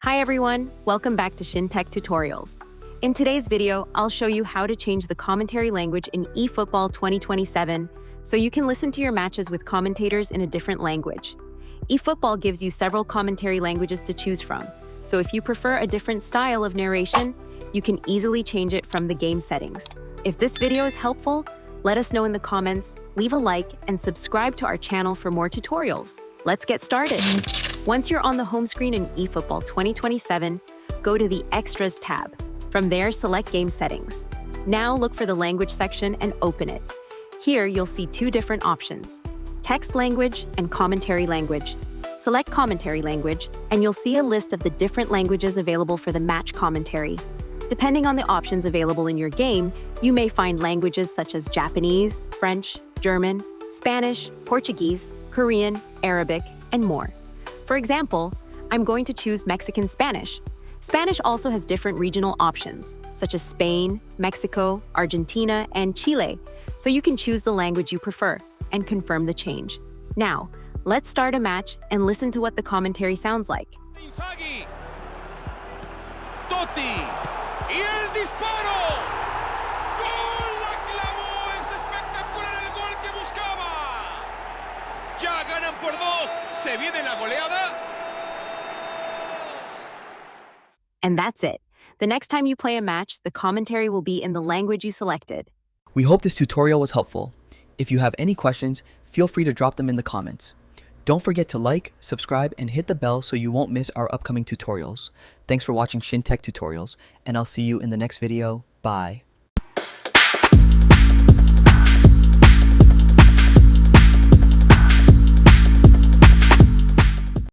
Hi everyone, welcome back to Shin Tech Tutorials. In today's video, I'll show you how to change the commentary language in eFootball 2027 so you can listen to your matches with commentators in a different language. eFootball gives you several commentary languages to choose from, so if you prefer a different style of narration, you can easily change it from the game settings. If this video is helpful, let us know in the comments, leave a like, and subscribe to our channel for more tutorials. Let's get started. Once you're on the home screen in eFootball 2027, go to the Extras tab. From there, select Game Settings. Now look for the Language section and open it. Here, you'll see two different options: Text Language and Commentary Language. Select Commentary Language, and you'll see a list of the different languages available for the match commentary. Depending on the options available in your game, you may find languages such as Japanese, French, German, Spanish, Portuguese, Korean, Arabic, and more. For example, I'm going to choose Mexican Spanish. Spanish also has different regional options, such as Spain, Mexico, Argentina, and Chile, so you can choose the language you prefer and confirm the change. Now, let's start a match and listen to what the commentary sounds like. Inzaghi. Totti. Y el disparo. ¡Gol! La clavó. Es espectacular el gol que buscaba. Ya ganan por 2. ¿Se viene la goleada? And that's it. The next time you play a match, the commentary will be in the language you selected. We hope this tutorial was helpful. If you have any questions, feel free to drop them in the comments. Don't forget to like, subscribe, and hit the bell so you won't miss our upcoming tutorials. Thanks for watching Shin Tech Tutorials, and I'll see you in the next video. Bye.